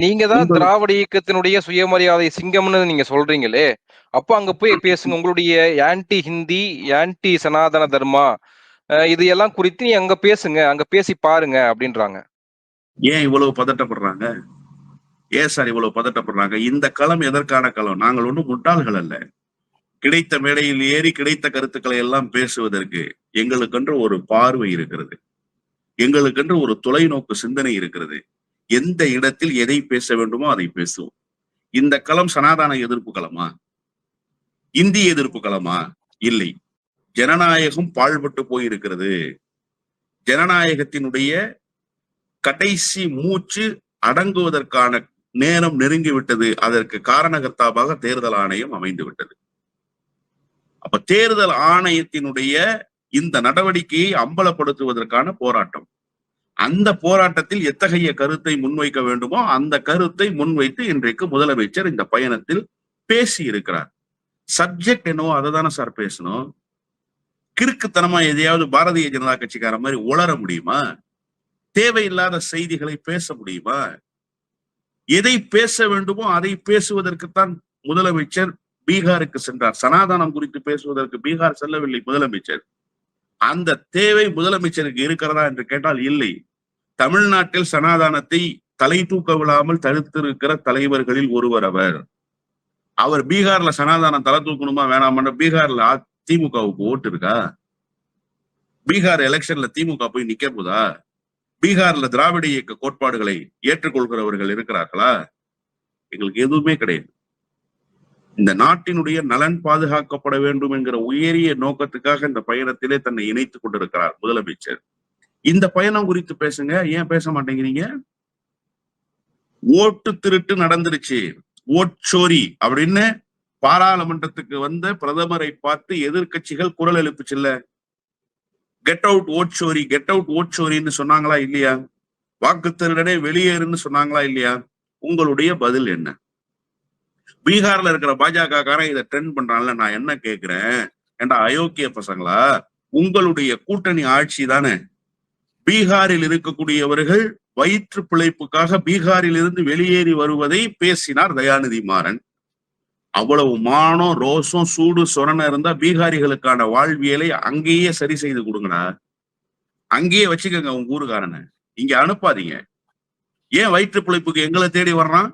நீங்க தான் திராவிட இயக்கத்தினுடைய சுயமரியாதை சிங்கம்னு நீங்க சொல்றீங்களே, அப்போ அங்க போய் பேசுங்க. உங்களுடைய ஆன்டி ஹிந்தி, ஆன்டி சனாதன தர்மா இது எல்லாம் குறித்து நீ அங்க பேசுங்க, அங்க பேசி பாருங்க அப்படின்றாங்க. ஏன் இவ்வளவு பதட்டப்படுறாங்க? ஏன் சார் இவ்வளவு பதட்டப்படுறாங்க? இந்த களம் எதற்கான களம்? நாங்கள் ஒன்றும் முட்டாள்கள் அல்ல. கிடைத்த மேடையில் ஏறி கிடைத்த கருத்துக்களை எல்லாம் பேசுவதற்கு எங்களுக்கென்று ஒரு பார்வை இருக்கிறது, எங்களுக்கென்று ஒரு தொலைநோக்கு சிந்தனை இருக்கிறது. எந்த இடத்தில் எதை பேச வேண்டுமோ அதை பேசுவோம். இந்த களம் சனாதன எதிர்ப்பு களமா? இந்திய எதிர்ப்பு களமா? இல்லை. ஜனநாயகம் பாழ்பட்டு போயிருக்கிறது. ஜனநாயகத்தினுடைய கடைசி மூச்சு அடங்குவதற்கான நேரம் நெருங்கிவிட்டது. அதற்கு காரணகர்த்தாவாக தேர்தல் ஆணையம் அமைந்து விட்டது. அப்ப தேர்தல் ஆணையத்தினுடைய இந்த நடவடிக்கையை அம்பலப்படுத்துவதற்கான போராட்டம். அந்த போராட்டத்தில் எத்தகைய கருத்தை முன்வைக்க வேண்டுமோ அந்த கருத்தை முன்வைத்து இன்றைக்கு முதலமைச்சர் இந்த பயணத்தில் பேசி இருக்கிறார். சப்ஜெக்ட் என்னவோ அதை தானே சார் பேசணும். கிறுக்குத்தனமா எதையாவது பாரதிய ஜனதா கட்சிக்கார மாதிரி உளர முடியுமா? தேவையில்லாத செய்திகளை பேச முடியுமா? எதை பேச வேண்டுமோ அதை பேசுவதற்குத்தான் முதலமைச்சர் பீகாருக்கு சென்றார். சனாதனம் குறித்து பேசுவதற்கு பீகார் செல்லவில்லை முதலமைச்சர். அந்த தேவை முதலமைச்சருக்கு இருக்கிறதா என்று கேட்டால் இல்லை. தமிழ்நாட்டில் சனாதனத்தை தலை தூக்க விடாமல் தடுத்திருக்கிற தலைவர்களில் ஒருவர் அவர். அவர் பீகார்ல சனாதனம் தலை தூக்கணுமா வேணாமா? பீகார்ல திமுகவுக்கு ஓட்டு இருக்கா? பீகார் எலெக்ஷன்ல திமுக போய் நிக்க போதா? பீகார்ல திராவிட இயக்க கோட்பாடுகளை ஏற்றுக்கொள்கிறவர்கள் இருக்கிறார்களா? எங்களுக்கு எதுவுமே கிடையாது. இந்த நாட்டினுடைய நலன் பாதுகாக்கப்பட வேண்டும் என்கிற உயரிய நோக்கத்துக்காக இந்த பயணத்திலே தன்னை இணைத்துக் கொண்டிருக்கிறார் முதலமைச்சர். இந்த பயணம் குறித்து பேசுங்க. ஏன் பேச மாட்டேங்கிறீங்க? ஓட்டு திருட்டு நடந்துருச்சு, ஓட் சோரி அப்படின்னு பாராளுமன்றத்துக்கு வந்த பிரதமரை பார்த்து எதிர்கட்சிகள் குரல் எழுப்புச்சுல்ல. கெட் அவுட் ஓட் சோரி, கெட் அவுட் ஓட் சோரின்னு சொன்னாங்களா இல்லையா? வாக்கு திருடனே வெளியேறுன்னு சொன்னாங்களா இல்லையா? உங்களுடைய பதில் என்ன? பீகார்ல இருக்கிற பாஜக காரன் இதை ட்ரெண்ட் பண்றான்ல, நான் என்ன கேட்கிறேன், ஏண்டா அயோக்கிய பசங்களா, உங்களுடைய கூட்டணி ஆட்சி தானே. பீகாரில் இருக்கக்கூடியவர்கள் வயிற்று பிழைப்புக்காக பீகாரில் இருந்து வெளியேறி வருவதை பேசினார் தயாநிதி மாறன். அவ்வளவு மானம், ரோசம், சூடு, சொரண இருந்தா பீகாரிகளுக்கான வாழ்வியலை அங்கேயே சரி செய்து கொடுங்கடா. அங்கேயே வச்சுக்கோங்க உங்க ஊருக்காரனை, இங்க அனுப்பாதீங்க. ஏன் வயிற்று பிழைப்புக்கு எங்களை தேடி வர்றான்?